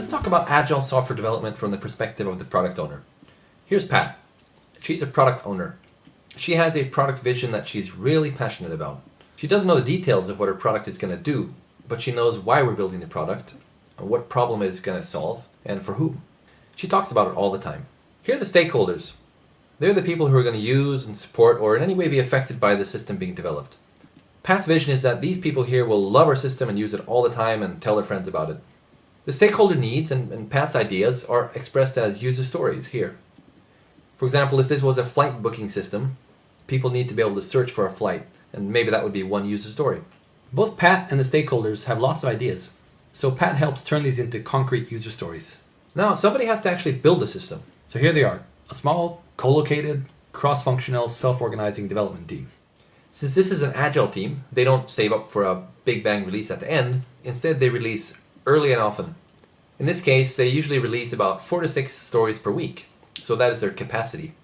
Let's talk about agile software development from the perspective of the product owner. Here's Pat. She's a product owner. She has a product vision that she's really passionate about. She doesn't know the details of what her product is going to do, but she knows why we're building the product, what problem it is going to solve, and for whom. She talks about it all the time. Here are the stakeholders. They're the people who are going to use and support or in any way be affected by the system being developed. Pat's vision is that these people here will love our system and use it all the time and tell their friends about it. The stakeholder needs and Pat's ideas are expressed as user stories here. For example, if this was a flight booking system, people need to be able to search for a flight, and maybe that would be one user story. Both Pat and the stakeholders have lots of ideas, so Pat helps turn these into concrete user stories. Now, somebody has to actually build the system. So here they are, a small, co-located, cross-functional, self-organizing development team. Since this is an agile team, they don't save up for a big bang release at the end. Instead, they release early and often. In this case, they usually release about 4 to 6 stories per week. So that is their capacity.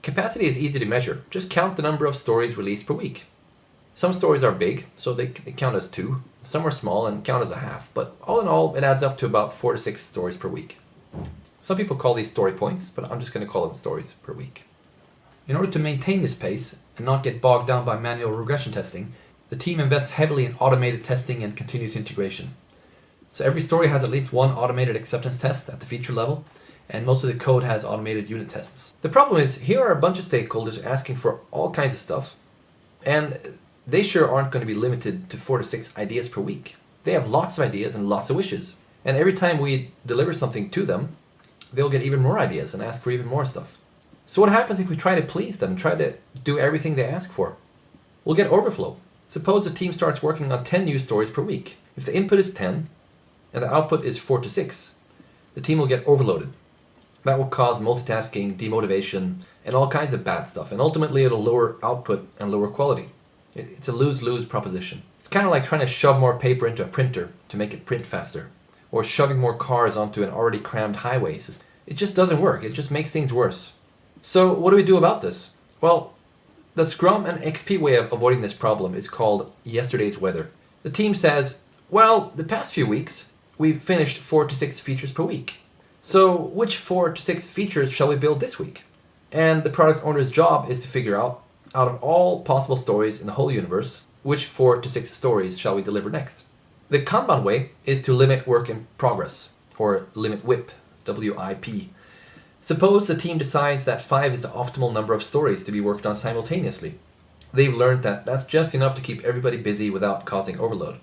Capacity is easy to measure. Just count the number of stories released per week. Some stories are big, so they count as 2. Some are small and count as a half. But all in all, it adds up to about 4 to 6 stories per week. Some people call these story points, but I'm just going to call them stories per week. In order to maintain this pace and not get bogged down by manual regression testing, the team invests heavily in automated testing and continuous integration. So every story has at least one automated acceptance test at the feature level, and most of the code has automated unit tests. The problem is, here are a bunch of stakeholders asking for all kinds of stuff, and they sure aren't going to be limited to 4 to 6 ideas per week. They have lots of ideas and lots of wishes, and every time we deliver something to them, they'll get even more ideas and ask for even more stuff. So what happens if we try to please them, try to do everything they ask for? We'll get overflow. Suppose the team starts working on 10 new stories per week. If the input is 10, and the output is 4 to 6, the team will get overloaded. That will cause multitasking, demotivation, and all kinds of bad stuff, and ultimately it'll lower output and lower quality. It's a lose-lose proposition. It's kind of like trying to shove more paper into a printer to make it print faster, or shoving more cars onto an already crammed highway system. It just doesn't work. It just makes things worse. So what do we do about this? Well, the Scrum and XP way of avoiding this problem is called yesterday's weather. The team says, well, the past few weeks, we've finished 4 to 6 features per week. So which 4 to 6 features shall we build this week? And the product owner's job is to figure out of all possible stories in the whole universe, which 4 to 6 stories shall we deliver next? The Kanban way is to limit work in progress, or limit WIP, W-I-P. Suppose the team decides that 5 is the optimal number of stories to be worked on simultaneously. They've learned that that's just enough to keep everybody busy without causing overload.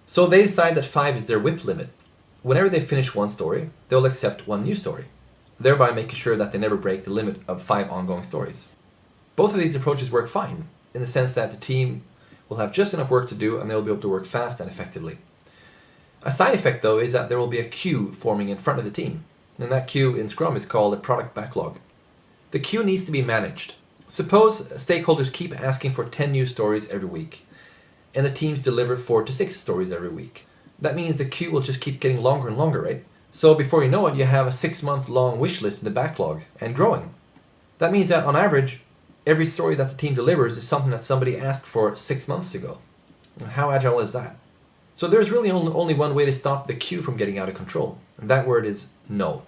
So they decide that 5 is their WIP limit. Whenever they finish one story, they'll accept one new story, thereby making sure that they never break the limit of 5 ongoing stories. Both of these approaches work fine, in the sense that the team will have just enough work to do and they'll be able to work fast and effectively. A side effect, though, is that there will be a queue forming in front of the team, and that queue in Scrum is called a product backlog. The queue needs to be managed. Suppose stakeholders keep asking for 10 new stories every week, and the teams deliver 4 to 6 stories every week. That means the queue will just keep getting longer and longer, right? So before you know it, you have a 6-month-long wish list in the backlog, and growing. That means that on average, every story that the team delivers is something that somebody asked for 6 months ago. How agile is that? So there's really only one way to stop the queue from getting out of control, and that word is no.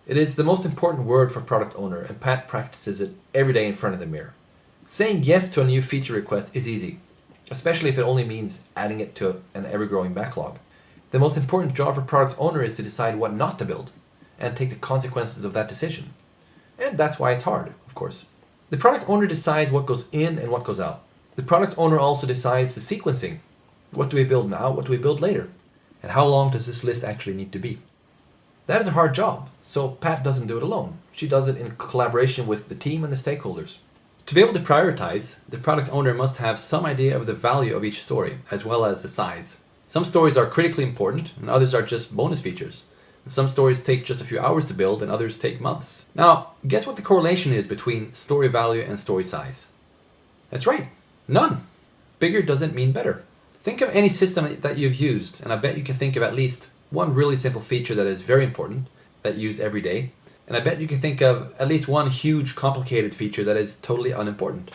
It is the most important word for product owner, and Pat practices it every day in front of the mirror. Saying yes to a new feature request is easy, especially if it only means adding it to an ever-growing backlog. The most important job for product owner is to decide what not to build, and take the consequences of that decision. And that's why it's hard, of course. The product owner decides what goes in and what goes out. The product owner also decides the sequencing. What do we build now? What do we build later? And how long does this list actually need to be? That is a hard job, so Pat doesn't do it alone. She does it in collaboration with the team and the stakeholders. To be able to prioritize, the product owner must have some idea of the value of each story, as well as the size. Some stories are critically important, and others are just bonus features. Some stories take just a few hours to build, and others take months. Now, guess what the correlation is between story value and story size? That's right, none. Bigger doesn't mean better. Think of any system that you've used, and I bet you can think of at least one really simple feature that is very important, that you use every day, and I bet you can think of at least one huge complicated feature that is totally unimportant.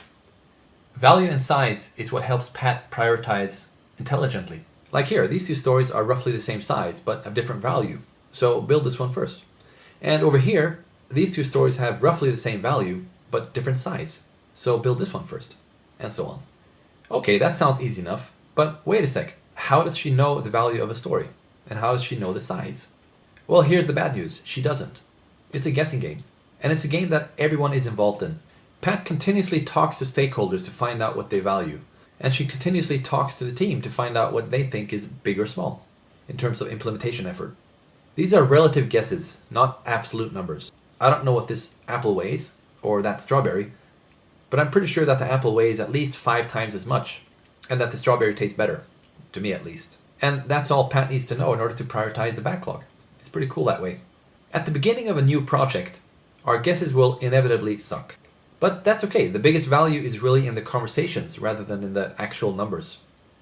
Value and size is what helps Pat prioritize intelligently. Like here, these two stories are roughly the same size, but have different value. So build this one first. And over here, these two stories have roughly the same value, but different size. So build this one first, and so on. Okay, that sounds easy enough, but wait a sec. How does she know the value of a story? And how does she know the size? Well, here's the bad news. She doesn't. It's a guessing game. And it's a game that everyone is involved in. Pat continuously talks to stakeholders to find out what they value. And she continuously talks to the team to find out what they think is big or small in terms of implementation effort. These are relative guesses, not absolute numbers. I don't know what this apple weighs, or that strawberry, but I'm pretty sure that the apple weighs at least 5 times as much, and that the strawberry tastes better, to me at least. And that's all Pat needs to know in order to prioritize the backlog. It's pretty cool that way. At the beginning of a new project, our guesses will inevitably suck. But that's okay, the biggest value is really in the conversations rather than in the actual numbers.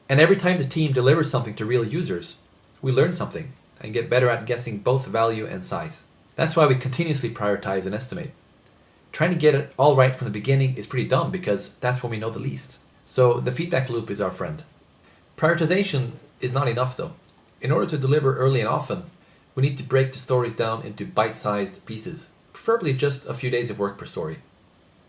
And every time the team delivers something to real users, we learn something and get better at guessing both value and size. That's why we continuously prioritize and estimate. Trying to get it all right from the beginning is pretty dumb because that's when we know the least. So the feedback loop is our friend. Prioritization is not enough though. In order to deliver early and often, we need to break the stories down into bite-sized pieces, preferably just a few days of work per story.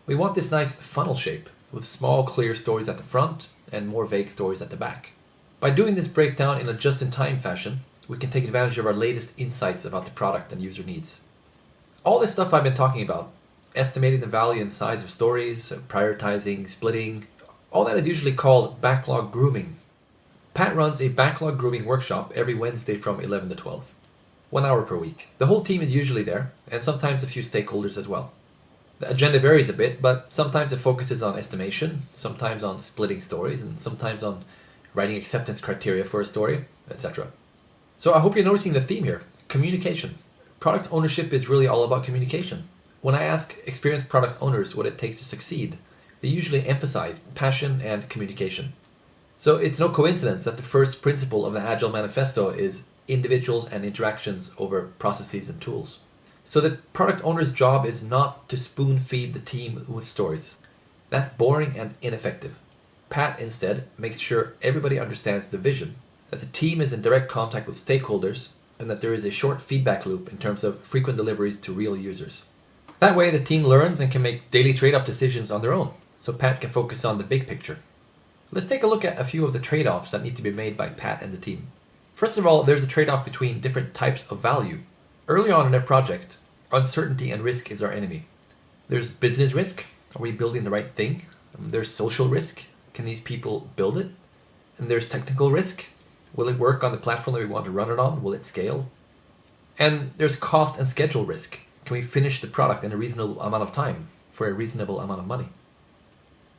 We want this nice funnel shape with small clear stories at the front and more vague stories at the back. By doing this breakdown in a just-in-time fashion, we can take advantage of our latest insights about the product and user needs. All this stuff I've been talking about, estimating the value and size of stories, prioritizing, splitting, all that is usually called backlog grooming. Pat runs a backlog grooming workshop every Wednesday from 11 to 12. 1 hour per week. The whole team is usually there, and sometimes a few stakeholders as well. The agenda varies a bit, but sometimes it focuses on estimation, sometimes on splitting stories, and sometimes on writing acceptance criteria for a story, etc. So I hope you're noticing the theme here. Communication. Product ownership is really all about communication. When I ask experienced product owners what it takes to succeed, they usually emphasize passion and communication. So it's no coincidence that the first principle of the Agile Manifesto is individuals and interactions over processes and tools. So the product owner's job is not to spoon feed the team with stories. That's boring and ineffective. Pat instead makes sure everybody understands the vision, that the team is in direct contact with stakeholders, and that there is a short feedback loop in terms of frequent deliveries to real users. That way the team learns and can make daily trade-off decisions on their own, so Pat can focus on the big picture. Let's take a look at a few of the trade-offs that need to be made by Pat and the team. First of all, there's a trade-off between different types of value. Early on in a project, uncertainty and risk is our enemy. There's business risk. Are we building the right thing? There's social risk. Can these people build it? And there's technical risk. Will it work on the platform that we want to run it on? Will it scale? And there's cost and schedule risk. Can we finish the product in a reasonable amount of time for a reasonable amount of money?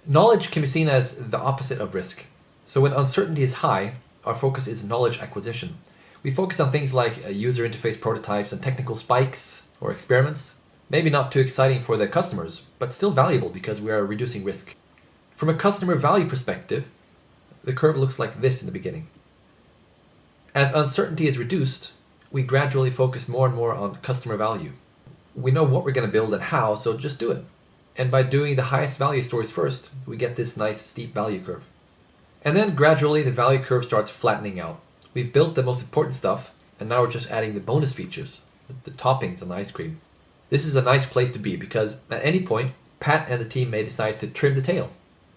Knowledge can be seen as the opposite of risk. So when uncertainty is high, our focus is knowledge acquisition. We focus on things like user interface prototypes and technical spikes or experiments. Maybe not too exciting for the customers, but still valuable because we are reducing risk. From a customer value perspective, the curve looks like this in the beginning. As uncertainty is reduced, we gradually focus more and more on customer value. We know what we're going to build and how, so just do it. And by doing the highest value stories first, we get this nice steep value curve. And then gradually the value curve starts flattening out. We've built the most important stuff, and now we're just adding the bonus features, the toppings on the ice cream. This is a nice place to be because at any point, Pat and the team may decide to trim the tail,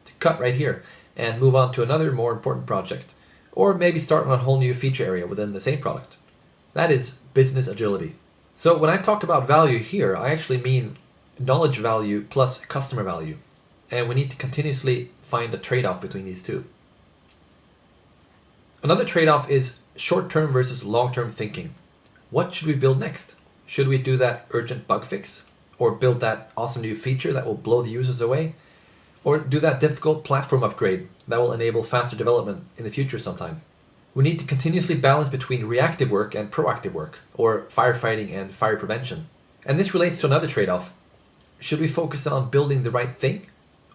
to cut right here, and move on to another more important project, or maybe start on a whole new feature area within the same product. That is business agility. So when I talk about value here, I actually mean knowledge value plus customer value, and we need to continuously find a trade-off between these two. Another trade-off is short-term versus long-term thinking. What should we build next? Should we do that urgent bug fix? Or build that awesome new feature that will blow the users away? Or do that difficult platform upgrade that will enable faster development in the future sometime? We need to continuously balance between reactive work and proactive work, or firefighting and fire prevention. And this relates to another trade-off. Should we focus on building the right thing?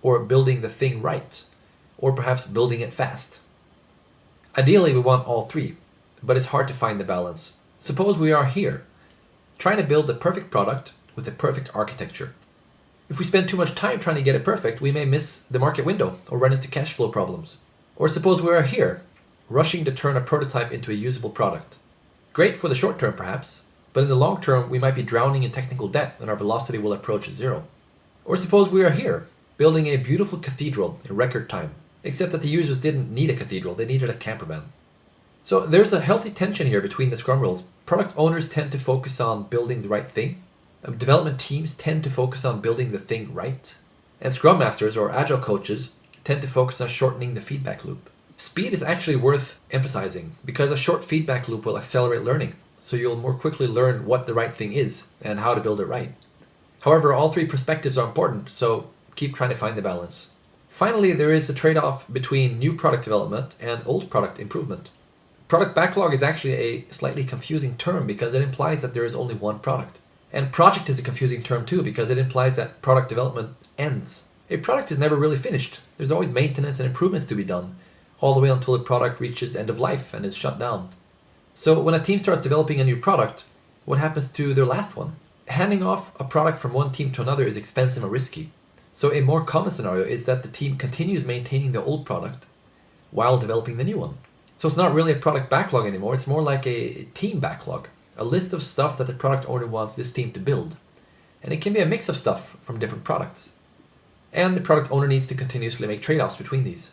Or building the thing right? Or perhaps building it fast? Ideally, we want all three, but it's hard to find the balance. Suppose we are here, trying to build the perfect product with the perfect architecture. If we spend too much time trying to get it perfect, we may miss the market window or run into cash flow problems. Or suppose we are here, rushing to turn a prototype into a usable product. Great for the short term perhaps, but in the long term we might be drowning in technical debt and our velocity will approach zero. Or suppose we are here, building a beautiful cathedral in record time, except that the users didn't need a cathedral, they needed a camper van. So there's a healthy tension here between the Scrum roles. Product owners tend to focus on building the right thing. Development teams tend to focus on building the thing right. And Scrum Masters or Agile coaches tend to focus on shortening the feedback loop. Speed is actually worth emphasizing because a short feedback loop will accelerate learning, so you'll more quickly learn what the right thing is and how to build it right. However, all three perspectives are important, so keep trying to find the balance. Finally, there is a trade-off between new product development and old product improvement. Product backlog is actually a slightly confusing term because it implies that there is only one product. And project is a confusing term too because it implies that product development ends. A product is never really finished. There's always maintenance and improvements to be done, all the way until a product reaches end of life and is shut down. So when a team starts developing a new product, what happens to their last one? Handing off a product from one team to another is expensive and risky. So a more common scenario is that the team continues maintaining the old product while developing the new one. So it's not really a product backlog anymore, it's more like a team backlog, a list of stuff that the product owner wants this team to build. And it can be a mix of stuff from different products. And the product owner needs to continuously make trade-offs between these.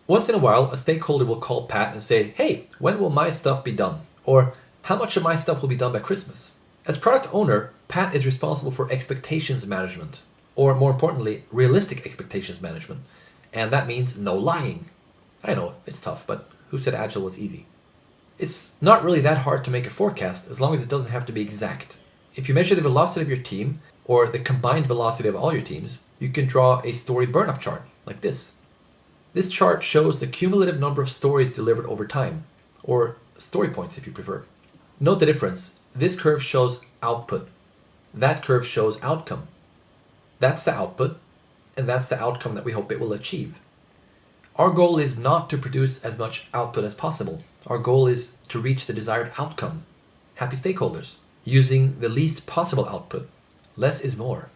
Once in a while, a stakeholder will call Pat and say, "Hey, when will my stuff be done?" Or, "How much of my stuff will be done by Christmas?" As product owner, Pat is responsible for expectations management, or more importantly, realistic expectations management. And that means no lying. I know, it's tough, but who said Agile was easy? It's not really that hard to make a forecast as long as it doesn't have to be exact. If you measure the velocity of your team, or the combined velocity of all your teams, you can draw a story burn-up chart, like this. This chart shows the cumulative number of stories delivered over time, or story points if you prefer. Note the difference. This curve shows output. That curve shows outcome. That's the output, and that's the outcome that we hope it will achieve. Our goal is not to produce as much output as possible. Our goal is to reach the desired outcome. Happy stakeholders. Using the least possible output. Less is more.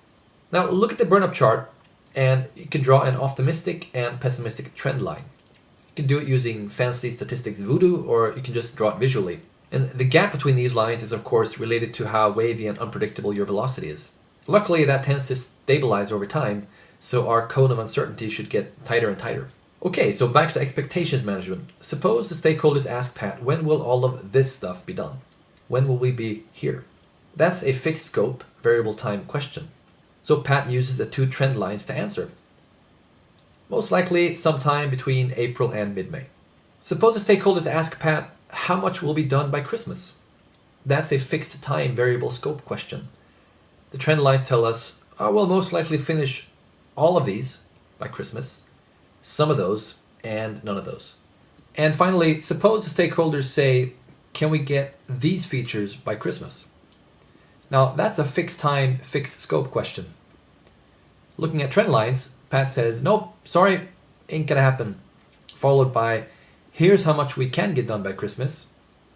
Now look at the burn-up chart and you can draw an optimistic and pessimistic trend line. You can do it using fancy statistics voodoo or you can just draw it visually. And the gap between these lines is of course related to how wavy and unpredictable your velocity is. Luckily that tends to stabilize over time, so our cone of uncertainty should get tighter and tighter. Okay, so back to expectations management. Suppose the stakeholders ask Pat, when will all of this stuff be done? When will we be here? That's a fixed scope, variable time question. So Pat uses the two trend lines to answer. Most likely sometime between April and mid-May. Suppose the stakeholders ask Pat, how much will be done by Christmas? That's a fixed time, variable scope question. The trend lines tell us, we'll most likely finish all of these by Christmas, some of those, and none of those. And finally, suppose the stakeholders say, can we get these features by Christmas? Now that's a fixed time, fixed scope question. Looking at trend lines, Pat says, nope, sorry, ain't gonna happen. Followed by, here's how much we can get done by Christmas,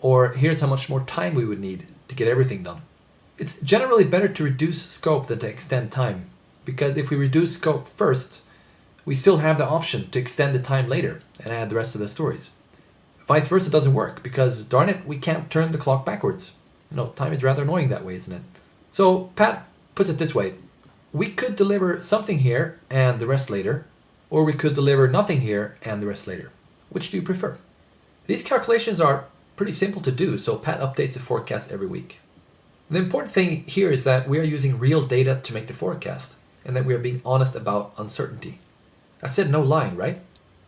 or here's how much more time we would need to get everything done. It's generally better to reduce scope than to extend time, because if we reduce scope first, we still have the option to extend the time later and add the rest of the stories. Vice versa doesn't work, because darn it, we can't turn the clock backwards. You know, time is rather annoying that way, isn't it? So Pat puts it this way. We could deliver something here and the rest later, or we could deliver nothing here and the rest later. Which do you prefer? These calculations are pretty simple to do, so Pat updates the forecast every week. The important thing here is that we are using real data to make the forecast, and that we are being honest about uncertainty. I said no lying, right?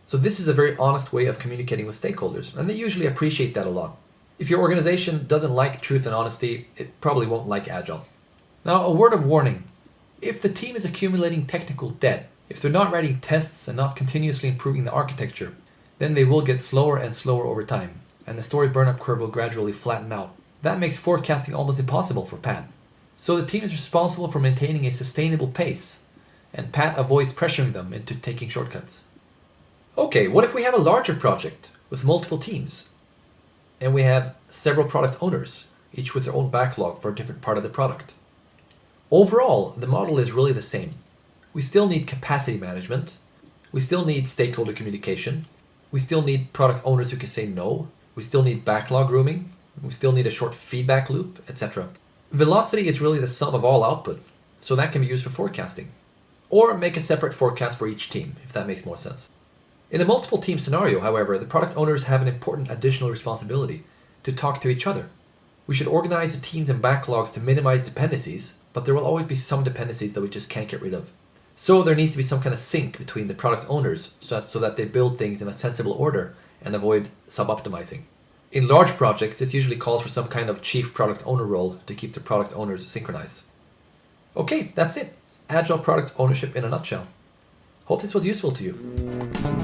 So this is a very honest way of communicating with stakeholders, and they usually appreciate that a lot. If your organization doesn't like truth and honesty, it probably won't like Agile. Now, a word of warning. If the team is accumulating technical debt, if they're not writing tests and not continuously improving the architecture, then they will get slower and slower over time, and the story burn-up curve will gradually flatten out. That makes forecasting almost impossible for Pat. So the team is responsible for maintaining a sustainable pace, and Pat avoids pressuring them into taking shortcuts. Okay, what if we have a larger project with multiple teams, and we have several product owners, each with their own backlog for a different part of the product? Overall, the model is really the same. We still need capacity management, we still need stakeholder communication, We still need product owners who can say no. We still need backlog grooming. We still need a short feedback loop, etc. Velocity is really the sum of all output, so that can be used for forecasting. Or make a separate forecast for each team, if that makes more sense. In a multiple team scenario, however, the product owners have an important additional responsibility to talk to each other. We should organize the teams and backlogs to minimize dependencies, but there will always be some dependencies that we just can't get rid of. So there needs to be some kind of sync between the product owners so that they build things in a sensible order and avoid sub-optimizing. In large projects, this usually calls for some kind of chief product owner role to keep the product owners synchronized. Okay, that's it. Agile product ownership in a nutshell. Hope this was useful to you.